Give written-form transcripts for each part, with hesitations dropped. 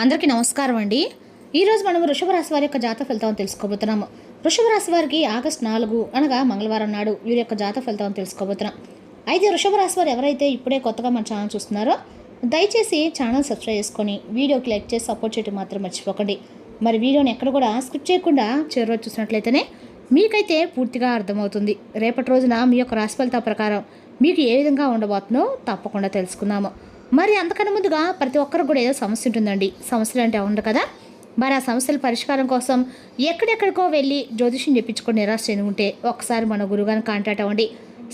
అందరికీ నమస్కారం అండి. ఈరోజు మనం వృషభ రాశి వారి యొక్క జాతక ఫలితాలను తెలుసుకోబోతున్నాము. వృషభ రాశి వారికి ఆగస్టు 4 అనగా మంగళవారం నాడు వీరి యొక్క జాతక ఫలితాలను తెలుసుకోబోతున్నాం. అయితే వృషభ రాశి వారు ఎవరైతే ఇప్పుడే కొత్తగా మన ఛానల్ చూస్తున్నారో దయచేసి ఛానల్ సబ్స్క్రైబ్ చేసుకొని వీడియోకి లైక్ చేసి సపోర్ట్ చేయడం మాత్రం మర్చిపోకండి. మరి వీడియోని ఎక్కడ కూడా స్కిప్ చేయకుండా చివరి చూసినట్లయితేనే మీకైతే పూర్తిగా అర్థమవుతుంది. రేపటి రోజున మీ యొక్క రాశి ఫలితాల ప్రకారం మీకు ఏ విధంగా ఉండబోతుందో తప్పకుండా తెలుసుకుందాము. మరి అంతకన్నా ముందుగా ప్రతి ఒక్కరికి కూడా ఏదో సమస్య ఉంటుందండి. సమస్యలు అంటే ఉండదు కదా. మరి ఆ సమస్యల పరిష్కారం కోసం ఎక్కడెక్కడికో వెళ్ళి జ్యోతిష్యం చెప్పించుకొని నిరాశ చెందుకుంటే ఒకసారి మన గురుగారిని కాంటాక్ట్ అవ్వండి.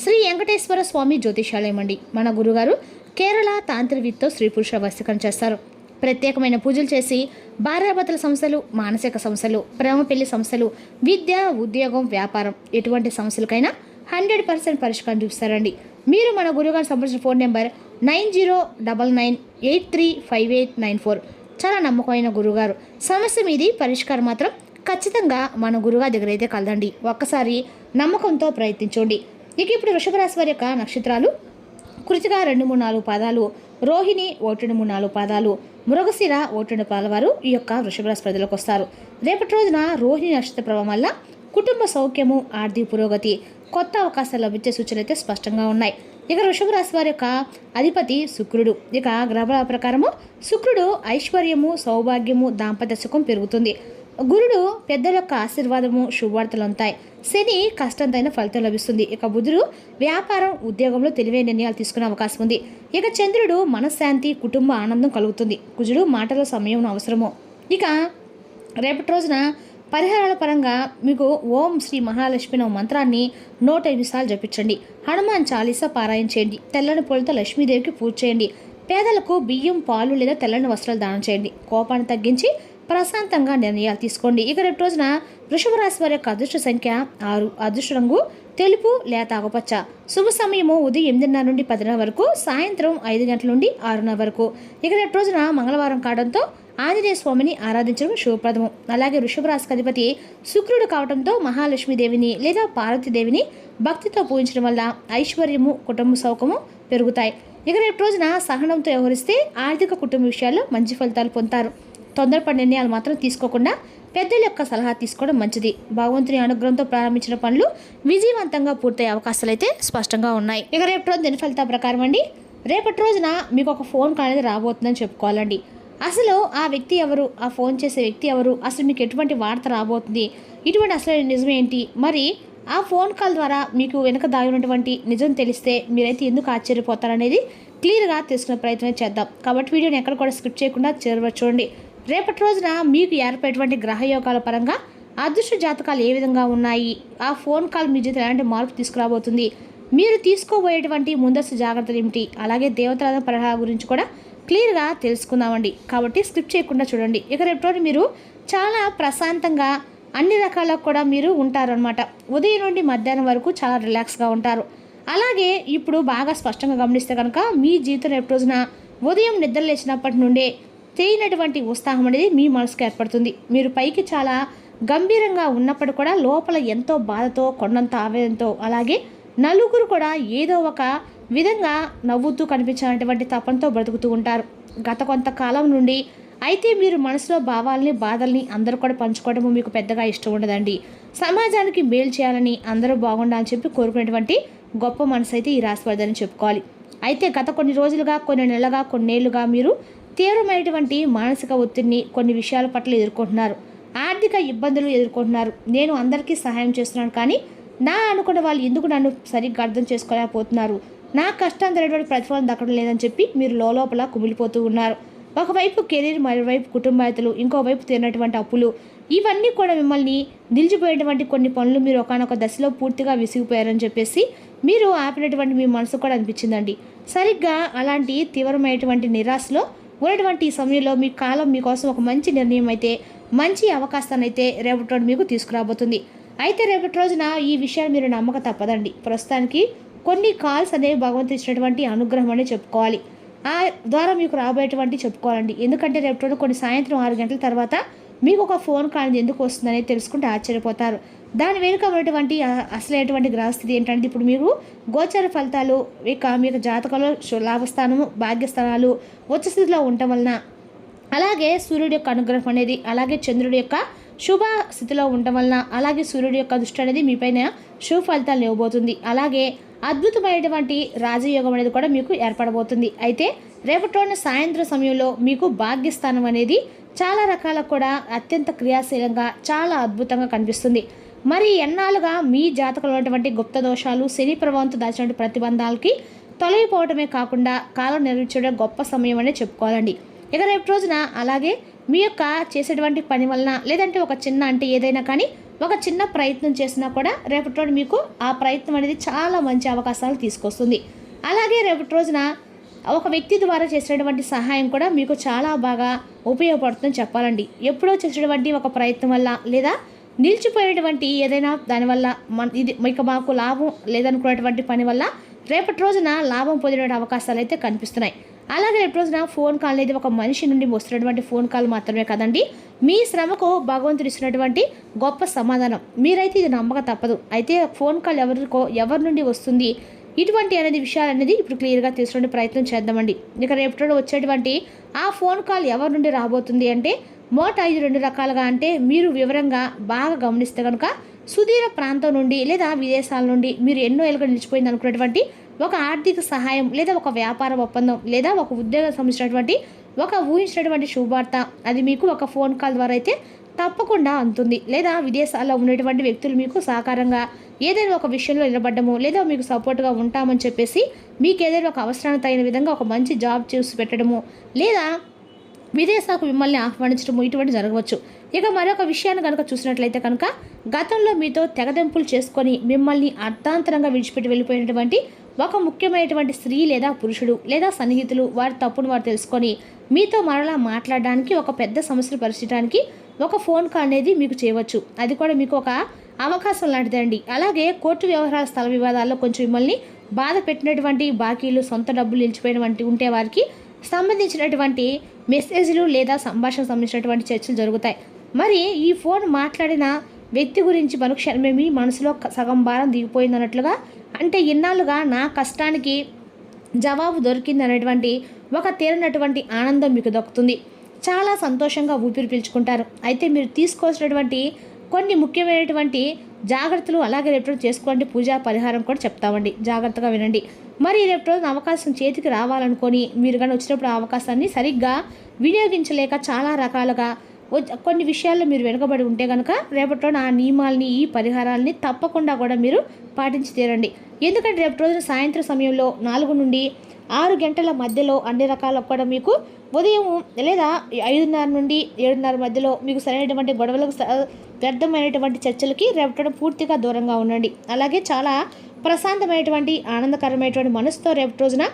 శ్రీ వెంకటేశ్వర స్వామి జ్యోతిషాలయం అండి. మన గురుగారు కేరళ తాంత్రికతో స్త్రీ పురుష వశీకరణ చేస్తారు. ప్రత్యేకమైన పూజలు చేసి భార్యాభర్తల సమస్యలు, మానసిక సమస్యలు, ప్రేమ పెళ్లి సమస్యలు, విద్య, ఉద్యోగం, వ్యాపారం ఎటువంటి సమస్యలకైనా 100% పరిష్కారం చూపిస్తారండి. మీరు మన గురుగారు సంబంధించిన ఫోన్ నెంబర్ 9099835894. చాలా నమ్మకమైన గురుగారు. సమస్య మీది పరిష్కారం మాత్రం ఖచ్చితంగా మన గురుగారి దగ్గర అయితే కలదండి. ఒక్కసారి నమ్మకంతో ప్రయత్నించండి. ఇక ఇప్పుడు వృషభ రాశి వారి యొక్క నక్షత్రాలు కృతిక 2, 3, 4 పాదాలు, రోహిణి 1, 2, 3, 4 పాదాలు, మృగశిర 1, 2 పాదాల వారు ఈ యొక్క వృషభ రాశి ప్రజలకు వస్తారు. రేపటి రోజున రోహిణి నక్షత్ర ప్రభావం వల్ల కుటుంబ సౌఖ్యము, ఆర్థిక పురోగతి, కొత్త అవకాశాలు లభించే సూచనలు అయితే స్పష్టంగా ఉన్నాయి. ఇక వృషభ రాశి వారి యొక్క అధిపతి శుక్రుడు. ఇక గ్రహాల ప్రకారము శుక్రుడు ఐశ్వర్యము, సౌభాగ్యము, దాంపత్య సుఖం పెరుగుతుంది. గురుడు పెద్దల యొక్క ఆశీర్వాదము, శుభవార్తలు ఉంటాయి. శని కష్టంతైన ఫలితం లభిస్తుంది. ఇక బుధుడు వ్యాపారం, ఉద్యోగంలో తెలివైన నిర్ణయాలు తీసుకునే అవకాశం ఉంది. ఇక చంద్రుడు మనశ్శాంతి, కుటుంబ ఆనందం కలుగుతుంది. కుజుడు మాటల సమయం అవసరము. ఇక రేపటి రోజున పరిహారాల పరంగా మీకు ఓం శ్రీ మహాలక్ష్మి అనే మంత్రాన్ని 105 సార్లు జపించండి. హనుమాన్ చాలీసా పారాయణ చేయండి. తెల్లని పూలతో లక్ష్మీదేవికి పూజ చేయండి. పేదలకు బియ్యం, పాలు లేదా తెల్లని వస్త్రాలు దానం చేయండి. కోపాన్ని తగ్గించి ప్రశాంతంగా నిర్ణయాలు తీసుకోండి. ఇక రేపు రోజున వృషభ రాశి వారి యొక్క అదృష్ట సంఖ్య 6, అదృష్ట రంగు తెలుపు లేత ఆకుపచ్చ. శుభ సమయము ఉదయం 8:30 నుండి 10:00 వరకు, సాయంత్రం 5 గంటల నుండి 6:30 వరకు. ఇక రేపు రోజున మంగళవారం కావడంతో ఆంజనేయ స్వామిని ఆరాధించడం శుభప్రదము. అలాగే వృషభ రాశికి అధిపతి శుక్రుడు కావడంతో మహాలక్ష్మీదేవిని లేదా పార్వతీదేవిని భక్తితో పూజించడం వల్ల ఐశ్వర్యము, కుటుంబ సౌఖ్యము పెరుగుతాయి. ఇక రేపు రోజున సహనంతో వ్యవహరిస్తే ఆర్థిక, కుటుంబ విషయాల్లో మంచి ఫలితాలు పొందుతారు. తొందరపడి నిర్ణయాలు మాత్రం తీసుకోకుండా పెద్దల యొక్క సలహా తీసుకోవడం మంచిది. భగవంతుని అనుగ్రహంతో ప్రారంభించిన పనులు విజయవంతంగా పూర్తయ్యే అవకాశాలు అయితే స్పష్టంగా ఉన్నాయి. ఇక రేపు రోజు దిన ఫలితాల ప్రకారం అండి, రేపటి రోజున మీకు ఒక ఫోన్ కాల్ అనేది రాబోతుందని చెప్పుకోవాలండి. అసలు ఆ వ్యక్తి ఎవరు, ఆ ఫోన్ చేసే వ్యక్తి ఎవరు, అసలు మీకు ఎటువంటి వార్త రాబోతుంది, ఇటువంటి అసలు నిజమేంటి, మరి ఆ ఫోన్ కాల్ ద్వారా మీకు వెనక దాగినటువంటి నిజం తెలిస్తే మీరైతే ఎందుకు ఆశ్చర్యపోతారనేది క్లియర్గా తెలుసుకునే ప్రయత్నం చేద్దాం. కాబట్టి వీడియోని ఎక్కడ కూడా స్కిప్ చేయకుండా చూడండి. రేపటి రోజున మీకు ఏర్పడేటువంటి గ్రహయోగాల పరంగా అదృష్ట జాతకాలు ఏ విధంగా ఉన్నాయి, ఆ ఫోన్ కాల్ మీ జీవితంలో ఎలాంటి మార్పు తీసుకురాబోతుంది, మీరు తీసుకోబోయేటువంటి ముందస్తు జాగ్రత్తలు ఏమిటి, అలాగే దేవతల పరిహారం గురించి కూడా క్లియర్గా తెలుసుకుందామండి. కాబట్టి స్కిప్ చేయకుండా చూడండి. ఇక రేపు రోజు మీరు చాలా ప్రశాంతంగా అన్ని రకాల కూడా మీరు ఉంటారనమాట. ఉదయం నుండి మధ్యాహ్నం వరకు చాలా రిలాక్స్గా ఉంటారు. అలాగే ఇప్పుడు బాగా స్పష్టంగా గమనిస్తే కనుక మీ జీవితం రేపు రోజున ఉదయం నిద్ర లేచినప్పటి నుండే తెలియనటువంటి ఉత్సాహం అనేది మీ మనసుకు ఏర్పడుతుంది. మీరు పైకి చాలా గంభీరంగా ఉన్నప్పుడు కూడా లోపల ఎంతో బాధతో, కొండంత ఆవేదనతో, అలాగే నలుగురు కూడా ఏదో ఒక విధంగా నవ్వుతూ కనిపించినటువంటి తపంతో బ్రతుకుతూ ఉంటారు గత కొంతకాలం నుండి. అయితే మీరు మనసులో భావాలని, బాధల్ని అందరూ కూడా పంచుకోవడము మీకు పెద్దగా ఇష్టం ఉండదండి. సమాజానికి మేలు చేయాలని, అందరూ బాగుండాలని చెప్పి కోరుకునేటువంటి గొప్ప మనసు అయితే ఈ రాశి వారిదని చెప్పుకోవాలి. అయితే గత కొన్ని రోజులుగా, కొన్ని నెలలుగా, కొన్నేళ్లుగా మీరు తీవ్రమైనటువంటి మానసిక ఒత్తిడిని కొన్ని విషయాల పట్ల ఎదుర్కొంటున్నారు. ఆర్థిక ఇబ్బందులు ఎదుర్కొంటున్నారు. నేను అందరికీ సహాయం చేస్తున్నాను, కానీ నా అనుకున్న వాళ్ళు ఎందుకు నన్ను సరిగ్గా అర్థం చేసుకోలేకపోతున్నారు, నా కష్టం జరిగినటువంటి ప్రతిఫలం దక్కడం లేదని చెప్పి మీరు లోపల కుమిలిపోతూ ఉన్నారు. ఒకవైపు కెరీర్, మరోవైపు కుటుంబాయతలు, ఇంకోవైపు తీరినటువంటి అప్పులు, ఇవన్నీ కూడా మిమ్మల్ని నిలిచిపోయేటువంటి కొన్ని పనులు మీరు ఒకనొక దశలో పూర్తిగా విసిగిపోయారని చెప్పేసి మీరు ఆపినటువంటి మీ మనసు కూడా అనిపించిందండి. సరిగ్గా అలాంటి తీవ్రమైనటువంటి నిరాశలో ఉన్నటువంటి ఈ సమయంలో మీ కాలం మీకోసం ఒక మంచి నిర్ణయం అయితే, మంచి అవకాశాన్ని అయితే రేపటి రోజు మీకు తీసుకురాబోతుంది. అయితే రేపటి రోజున ఈ విషయాన్ని మీరు నమ్మక తప్పదండి. ప్రస్తుతానికి కొన్ని కాల్స్ అనేవి భగవంతుడు ఇచ్చినటువంటి అనుగ్రహం అనే చెప్పుకోవాలి. ఆ ద్వారా మీకు రాబోయేటువంటి చెప్పుకోవాలండి. ఎందుకంటే రేపటి రోజు కొన్ని సాయంత్రం 6 గంటల తర్వాత మీకు ఒక ఫోన్ కాల్ ఎందుకు వస్తుందనేది తెలుసుకుంటే ఆశ్చర్యపోతారు. దాని వెనుక ఉన్నటువంటి అసలైనటువంటి గ్రహస్థితి ఏంటంటే, ఇప్పుడు మీరు గోచర ఫలితాలు ఇక మీకు జాతకంలో లాభస్థానము, భాగ్యస్థానాలు ఉచ్చ స్థితిలో ఉండటం వలన అలాగే సూర్యుడి యొక్క అనుగ్రహం అనేది, అలాగే చంద్రుడి యొక్క శుభ స్థితిలో ఉండటం వలన, అలాగే సూర్యుడి యొక్క దృష్టి అనేది మీపైన శుభ ఫలితాలు ఇవ్వబోతుంది. అలాగే అద్భుతమైనటువంటి రాజయోగం అనేది కూడా మీకు ఏర్పడబోతుంది. అయితే రేపటి రోజున సాయంత్రం సమయంలో మీకు భాగ్యస్థానం అనేది చాలా రకాల కూడా అత్యంత క్రియాశీలంగా చాలా అద్భుతంగా కనిపిస్తుంది. మరి ఎన్నాళ్ళుగా మీ జాతకంలో ఉన్నటువంటి గుప్త దోషాలు, శని ప్రభావంతో దాచినటువంటి ప్రతిబంధాలకి తొలగిపోవడమే కాకుండా కాలం నిర్వహించడం గొప్ప సమయం అనే చెప్పుకోవాలండి. ఇక రేపు రోజున అలాగే మీ యొక్క చేసేటువంటి పని వలన, లేదంటే ఒక చిన్న అంటే ఏదైనా కానీ ఒక చిన్న ప్రయత్నం చేసినా కూడా రేపటి రోజు మీకు ఆ ప్రయత్నం అనేది చాలా మంచి అవకాశాలు తీసుకొస్తుంది. అలాగే రేపటి రోజున ఒక వ్యక్తి ద్వారా చేసినటువంటి సహాయం కూడా మీకు చాలా బాగా ఉపయోగపడుతుందని చెప్పాలండి. ఎప్పుడో చేసినటువంటి ఒక ప్రయత్నం వల్ల, లేదా నిలిచిపోయినటువంటి ఏదైనా దానివల్ల ఇది ఇక మాకు లాభం లేదనుకున్నటువంటి పని వల్ల రేపటి రోజున లాభం పొందే అవకాశాలు అయితే కనిపిస్తున్నాయి. అలాగే రేపు రోజున ఫోన్ కాల్ అనేది ఒక మనిషి నుండి వస్తున్నటువంటి ఫోన్ కాల్ మాత్రమే కదండి, మీ శ్రమకు భగవంతుడు ఇస్తున్నటువంటి గొప్ప సమాధానం. మీరైతే ఇది నమ్మక తప్పదు. అయితే ఫోన్ కాల్ ఎవరి నుండి వస్తుంది, ఇటువంటి అనేది విషయాలు అనేది ఇప్పుడు క్లియర్గా తీసుకునే ప్రయత్నం చేద్దామండి. ఇక రేపటి వచ్చేటువంటి ఆ ఫోన్ కాల్ ఎవరి నుండి రాబోతుంది అంటే మోట 5 రకాలుగా, అంటే మీరు వివరంగా బాగా గమనిస్తే కనుక సుదూర ప్రాంతం నుండి లేదా విదేశాల నుండి మీరు ఎన్నో ఏళ్ళుగా నిలిచిపోయింది అనుకున్నటువంటి ఒక ఆర్థిక సహాయం, లేదా ఒక వ్యాపార ఒప్పందం, లేదా ఒక ఉద్యోగం సంబంధించినటువంటి ఒక ఊహించినటువంటి శుభవార్త అది మీకు ఒక ఫోన్ కాల్ ద్వారా అయితే తప్పకుండా అందుతుంది. లేదా విదేశాల్లో ఉన్నటువంటి వ్యక్తులు మీకు సహకారంగా ఏదైనా ఒక విషయంలో నిలబడ్డము, లేదా మీకు సపోర్ట్గా ఉంటామని చెప్పేసి మీకు ఏదైనా ఒక అవసరానికి తగిన విధంగా ఒక మంచి జాబ్ చూసి పెట్టడము, లేదా విదేశాలకు మిమ్మల్ని ఆహ్వానించడము, ఇటువంటి జరగవచ్చు. ఇక మరొక విషయాన్ని కనుక చూసినట్లయితే కనుక గతంలో మీతో తెగదెంపులు చేసుకొని మిమ్మల్ని అర్థాంతరంగా విడిచిపెట్టి వెళ్ళిపోయినటువంటి ఒక ముఖ్యమైనటువంటి స్త్రీ లేదా పురుషుడు లేదా సన్నిహితులు వారి తప్పును వారు తెలుసుకొని మీతో మరలా మాట్లాడడానికి, ఒక పెద్ద సమస్యను పరిష్కరించడానికి ఒక ఫోన్ కాల్ అనేది మీకు చేయవచ్చు. అది కూడా మీకు ఒక అవకాశం లాంటిదండి. అలాగే కోర్టు వ్యవహారాల స్థల వివాదాల్లో కొంచెం మిమ్మల్ని బాధ పెట్టినటువంటి బాకీలు, సొంత డబ్బులు నిలిచిపోయినటువంటి ఉంటే వారికి సంబంధించినటువంటి మెసేజ్లు లేదా సంభాషణ సంబంధించినటువంటి చర్చలు జరుగుతాయి. మరి ఈ ఫోన్ మాట్లాడిన వ్యక్తి గురించి మరుక్షణమే మీ మనసులో సగం భారం దిగిపోయింది అన్నట్లుగా, అంటే ఇన్నాళ్ళుగా నా కష్టానికి జవాబు దొరికింది అనేటువంటి ఒక తీరనటువంటి ఆనందం మీకు దక్కుతుంది. చాలా సంతోషంగా ఊపిరి పీల్చుకుంటారు. అయితే మీరు తీసుకోవాల్సినటువంటి కొన్ని ముఖ్యమైనటువంటి జాగ్రత్తలు అలాగే రేపు రోజు చేసుకోండి. పూజా పరిహారం కూడా చెప్తామండి, జాగ్రత్తగా వినండి. మరి రేపు రోజున అవకాశం చేతికి రావాలనుకొని మీరు కానీ వచ్చినప్పుడు ఆ అవకాశాన్ని సరిగ్గా వినియోగించలేక చాలా రకాలుగా కొన్ని విషయాల్లో మీరు వెనుకబడి ఉంటే కనుక రేపటి రోజున ఆ నియమాలని, ఈ పరిహారాలని తప్పకుండా కూడా మీరు పాటించి తీరండి. ఎందుకంటే రేపు రోజున సాయంత్రం సమయంలో 4 నుండి 6 గంటల మధ్యలో అన్ని రకాల కూడా మీకు ఉదయం లేదా 5:30 నుండి 7:30 మధ్యలో మీకు సరైనటువంటి గొడవలకు వ్యర్థమైనటువంటి చర్చలకి రేపటి పూర్తిగా దూరంగా ఉండండి. అలాగే చాలా ప్రశాంతమైనటువంటి ఆనందకరమైనటువంటి మనసుతో రేపటి రోజున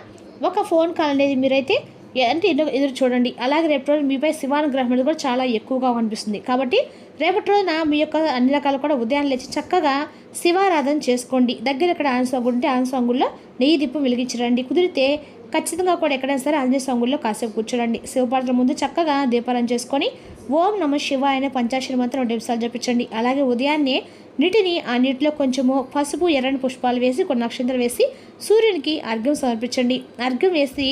ఒక ఫోన్ కాల్ అనేది మీరైతే అంటే ఎదురు చూడండి. అలాగే రేపటి రోజు మీపై శివానుగ్రహం అనేది కూడా చాలా ఎక్కువగా కనిపిస్తుంది. కాబట్టి రేపటి రోజున మీ యొక్క అన్ని రకాలు కూడా ఉదయాన్నే లేచి చక్కగా శివారాధన చేసుకోండి. దగ్గర ఇక్కడ ఆంజనేయ స్వామి ఉంటే ఆంజనేయ స్వామి నెయ్యి దీపం వెలిగించరండి. కుదిరితే ఖచ్చితంగా కూడా ఎక్కడైనా సరే ఆంజనేయ స్వామి కాసేపు కూర్చోండి. శివపాత్ర ముందు చక్కగా దీపాలను చేసుకొని ఓం నమ శివాయ అనే పంచాక్షరి మంత్రం 2 నిమిషాలు జపించండి. అలాగే ఉదయాన్నే నీటిని ఆ నీటిలో కొంచెము పసుపు, ఎర్రని పుష్పాలు వేసి కొన్ని నక్షత్రాలు వేసి సూర్యునికి అర్ఘ్యం సమర్పించండి. అర్ఘ్యం వేసి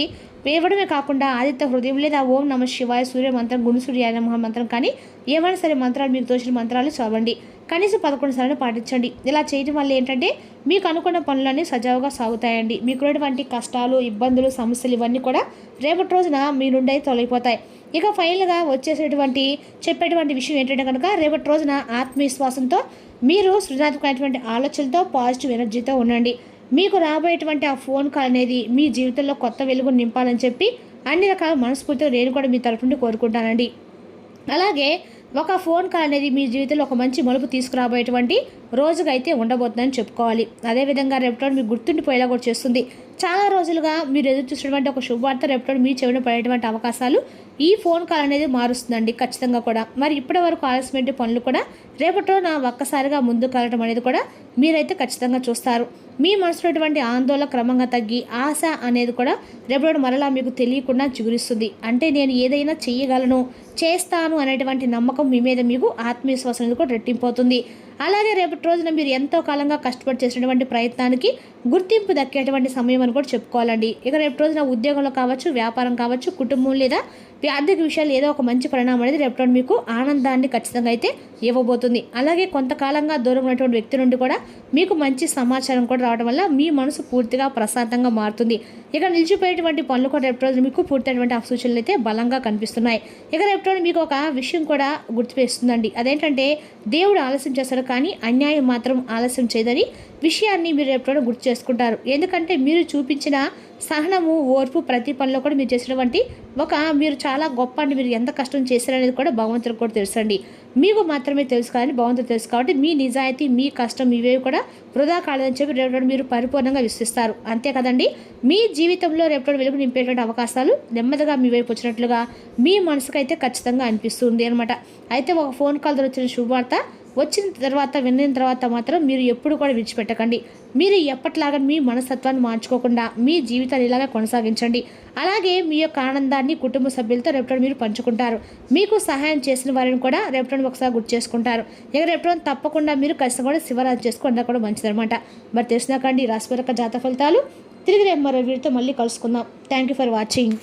వేయడమే కాకుండా ఆదిత్య హృదయం లేదా ఓం నమ శివాయ సూర్య మంత్రం, గుణ సూర్యాయ నమః మంత్రం కానీ ఏమైనా సరే మంత్రాలు మీకు తోచిన మంత్రాలు చదవండి. కనీసం 11 సార్లు పాటించండి. ఇలా చేయడం వల్ల ఏంటంటే మీకు అనుకున్న పనులన్నీ సజావుగా సాగుతాయండి. మీకున్నటువంటి కష్టాలు, ఇబ్బందులు, సమస్యలు ఇవన్నీ కూడా రేపటి రోజున మీ నుండి తొలగిపోతాయి. ఇక ఫైనల్గా చెప్పేటువంటి విషయం ఏంటంటే కనుక రేపటి రోజున ఆత్మవిశ్వాసంతో మీరు సృజనాత్మకమైనటువంటి ఆలోచనలతో పాజిటివ్ ఎనర్జీతో ఉండండి. మీకు రాబోయేటువంటి ఆ ఫోన్ కాల్ అనేది మీ జీవితంలో కొత్త వెలుగును నింపాలని చెప్పి అన్ని రకాల మనస్ఫూర్తిగా నేను కూడా మీ తరఫు నుండి కోరుకుంటానండి. అలాగే ఒక ఫోన్ కాల్ అనేది మీ జీవితంలో ఒక మంచి మలుపు తీసుకురాబోయేటువంటి రోజుగా అయితే ఉండబోతుందని చెప్పుకోవాలి. అదేవిధంగా రేపటి మీకు గుర్తుండిపోయేలా కూడా చేస్తుంది. చాలా రోజులుగా మీరు ఎదురు చూసినటువంటి ఒక శుభవార్త రేపటి మీ చెవిన పడేటువంటి అవకాశాలు ఈ ఫోన్ కాల్ అనేది మారుస్తుందండి ఖచ్చితంగా కూడా. మరి ఇప్పటి వరకు ఆలస్యమైన పనులు కూడా రేపటిలో నా ఒక్కసారిగా ముందుకు వెళ్ళడం అనేది కూడా మీరైతే ఖచ్చితంగా చూస్తారు. మీ మనసులో ఆందోళన క్రమంగా తగ్గి ఆశ అనేది కూడా రేపటి మరలా మీకు తెలియకుండా చిగురిస్తుంది. అంటే నేను ఏదైనా చేయగలను, చేస్తాను అనేటువంటి నమ్మకం మీ మీద మీకు ఆత్మవిశ్వాసం అనేది కూడా రెట్టింపోతుంది. అలాగే రేపటి రోజున మీరు ఎంతో కాలంగా కష్టపడి చేసినటువంటి ప్రయత్నానికి గుర్తింపు దక్కేటువంటి సమయం అని కూడా చెప్పుకోవాలండి. ఇక రేపు రోజున ఉద్యోగంలో కావచ్చు, వ్యాపారం కావచ్చు, కుటుంబం లేదా ఆర్థిక విషయాలు ఏదో ఒక మంచి పరిణామం అనేది రేపు రోజు మీకు ఆనందాన్ని ఖచ్చితంగా అయితే ఇవ్వబోతుంది. అలాగే కొంతకాలంగా దూరం ఉన్నటువంటి వ్యక్తి నుండి కూడా మీకు మంచి సమాచారం కూడా రావడం వల్ల మీ మనసు పూర్తిగా ప్రశాంతంగా మారుతుంది. ఇక నిలిచిపోయేటువంటి పనులు కూడా రేపు రోజు మీకు పూర్తయినటువంటి సూచనలు అయితే బలంగా కనిపిస్తున్నాయి. ఇక రేపు రోజు మీకు ఒక విషయం కూడా గుర్తుపేస్తుందండి. అదేంటంటే దేవుడు ఆలస్యం చేస్తాడు కానీ అన్యాయం మాత్రం ఆలస్యం చేయదని విషయాన్ని మీరు రేపు గుర్తు చేసుకుంటారు. ఎందుకంటే మీరు చూపించిన సహనము, ఓర్పు ప్రతి పనిలో కూడా మీరు చేసినటువంటి మీరు చాలా గొప్ప అండి. మీరు ఎంత కష్టం చేశారనేది కూడా భగవంతుడికి కూడా తెలుసండి. మీకు మాత్రమే తెలుసు కానీ భగవంతుడు తెలుసు. కాబట్టి మీ నిజాయితీ, మీ కష్టం ఇవేవి కూడా వృధా కాలేదని చెప్పి రేపు మీరు పరిపూర్ణంగా విశ్వసిస్తారు. అంతే కదండి. మీ జీవితంలో రేపు వెలుగు నింపేటువంటి అవకాశాలు నెమ్మదిగా మీ వైపు వచ్చినట్లుగా మీ మనసుకైతే ఖచ్చితంగా అనిపిస్తుంది అనమాట. అయితే ఒక ఫోన్ కాల్ ద్వారా వచ్చిన శుభవార్త వచ్చిన తర్వాత విన్న తర్వాత మాత్రం మీరు ఎప్పుడు కూడా విడిచిపెట్టకండి. మీరు ఎప్పటిలాగా మీ మనస్తత్వాన్ని మార్చుకోకుండా మీ జీవితాన్ని ఇలాగే కొనసాగించండి. అలాగే మీ యొక్క ఆనందాన్ని కుటుంబ సభ్యులతో రేపు మీరు పంచుకుంటారు. మీకు సహాయం చేసిన వారిని కూడా రేపు ఒకసారి గుర్తు చేసుకుంటారు. ఇక రేపు తప్పకుండా మీరు ఖచ్చితంగా కూడా శివరాత్రి చేసుకుంటే కూడా మంచిదనమాట. మరి తెలిసినాకండి రాశిపరక జాతక ఫలితాలు. తిరిగి రేపు మరో వీడితో మళ్ళీ కలుసుకుందాం. Thank you for watching.